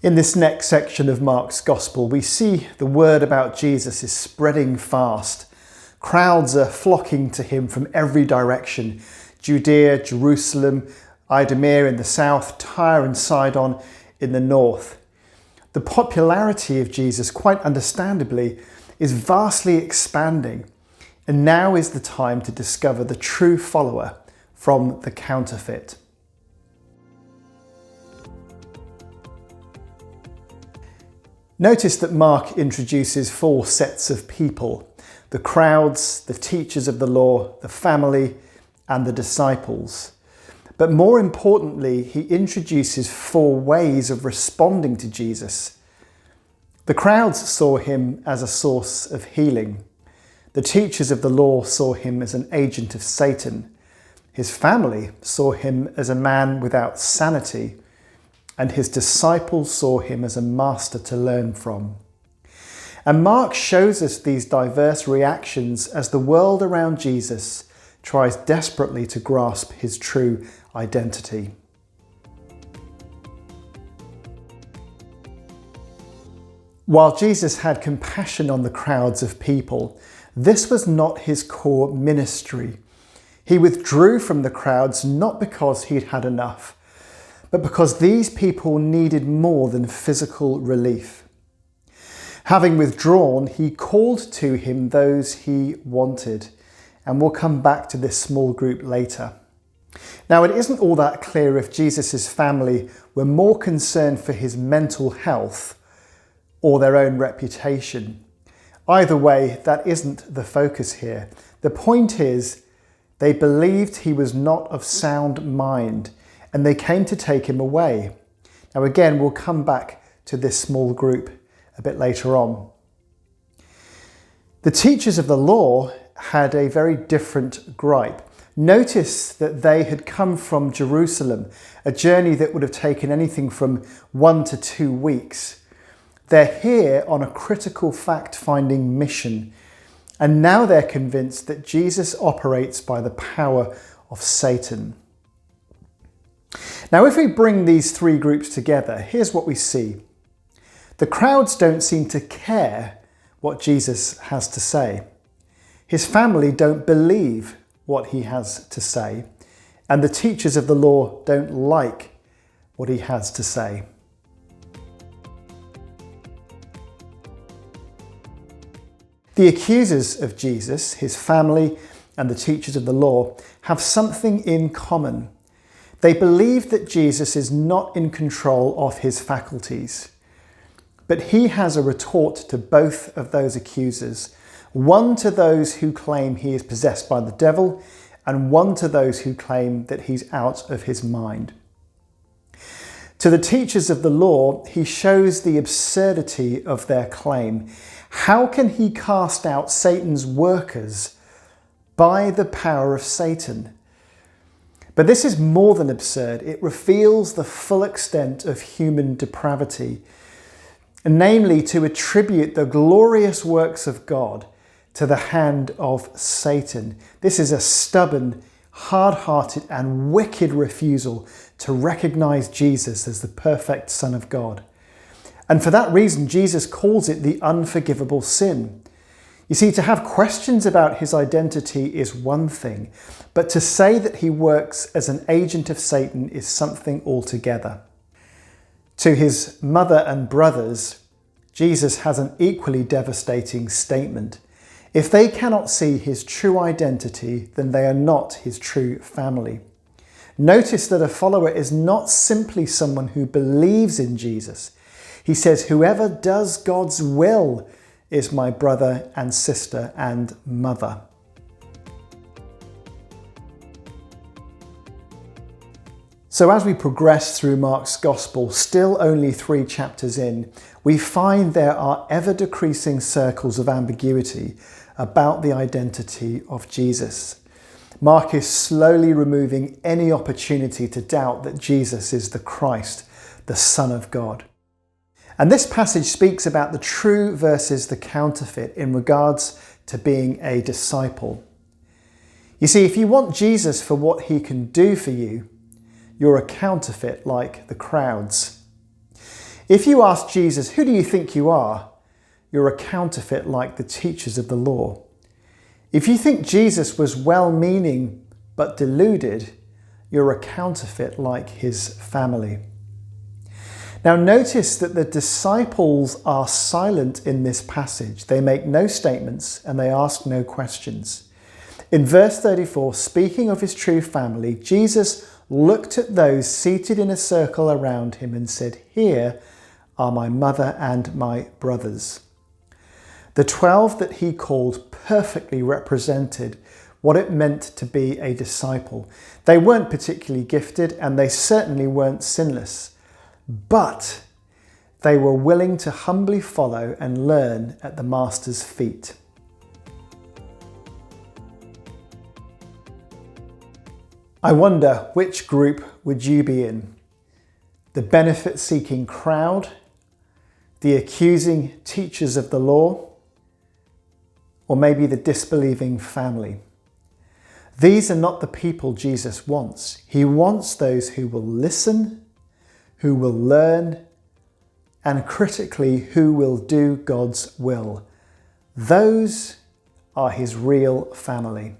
In this next section of Mark's Gospel, we see the word about Jesus is spreading fast. Crowds are flocking to him from every direction. Judea, Jerusalem, Idumea in the south, Tyre and Sidon in the north. The popularity of Jesus, quite understandably, is vastly expanding. And now is the time to discover the true follower from the counterfeit. Notice that Mark introduces four sets of people: the crowds, the teachers of the law, the family, and the disciples. But more importantly, he introduces four ways of responding to Jesus. The crowds saw him as a source of healing. The teachers of the law saw him as an agent of Satan. His family saw him as a man without sanity. And his disciples saw him as a master to learn from. And Mark shows us these diverse reactions as the world around Jesus tries desperately to grasp his true identity. While Jesus had compassion on the crowds of people, this was not his core ministry. He withdrew from the crowds not because he'd had enough, but because these people needed more than physical relief. Having withdrawn, he called to him those he wanted, and we'll come back to this small group later. Now, it isn't all that clear if Jesus' family were more concerned for his mental health or their own reputation. Either way, that isn't the focus here. The point is, they believed he was not of sound mind, and they came to take him away. Now again, we'll come back to this small group a bit later on. The teachers of the law had a very different gripe. Notice that they had come from Jerusalem, a journey that would have taken anything from 1 to 2 weeks. They're here on a critical fact-finding mission, and now they're convinced that Jesus operates by the power of Satan. Now, if we bring these three groups together, here's what we see. The crowds don't seem to care what Jesus has to say. His family don't believe what he has to say, and the teachers of the law don't like what he has to say. The accusers of Jesus, his family, and the teachers of the law have something in common. They believe that Jesus is not in control of his faculties. But he has a retort to both of those accusers, one to those who claim he is possessed by the devil, and one to those who claim that he's out of his mind. To the teachers of the law, he shows the absurdity of their claim. How can he cast out Satan's workers by the power of Satan? But this is more than absurd. It reveals the full extent of human depravity, namely to attribute the glorious works of God to the hand of Satan. This is a stubborn, hard-hearted and wicked refusal to recognize Jesus as the perfect Son of God. And for that reason, Jesus calls it the unforgivable sin. You see, to have questions about his identity is one thing, but to say that he works as an agent of Satan is something altogether. To his mother and brothers, Jesus has an equally devastating statement. If they cannot see his true identity, then they are not his true family. Notice that a follower is not simply someone who believes in Jesus. He says, whoever does God's will is my brother and sister and mother. So as we progress through Mark's Gospel, still only 3 chapters in, we find there are ever-decreasing circles of ambiguity about the identity of Jesus. Mark is slowly removing any opportunity to doubt that Jesus is the Christ, the Son of God. And this passage speaks about the true versus the counterfeit in regards to being a disciple. You see, if you want Jesus for what he can do for you, you're a counterfeit like the crowds. If you ask Jesus, who do you think you are? You're a counterfeit like the teachers of the law. If you think Jesus was well-meaning but deluded, you're a counterfeit like his family. Now notice that the disciples are silent in this passage. They make no statements and they ask no questions. In verse 34, speaking of his true family, Jesus looked at those seated in a circle around him and said, "Here are my mother and my brothers." The 12 that he called perfectly represented what it meant to be a disciple. They weren't particularly gifted and they certainly weren't sinless, but they were willing to humbly follow and learn at the Master's feet. I wonder, which group would you be in? The benefit-seeking crowd, the accusing teachers of the law, or maybe the disbelieving family? These are not the people Jesus wants. He wants those who will listen, who will learn, and critically, who will do God's will. Those are his real family.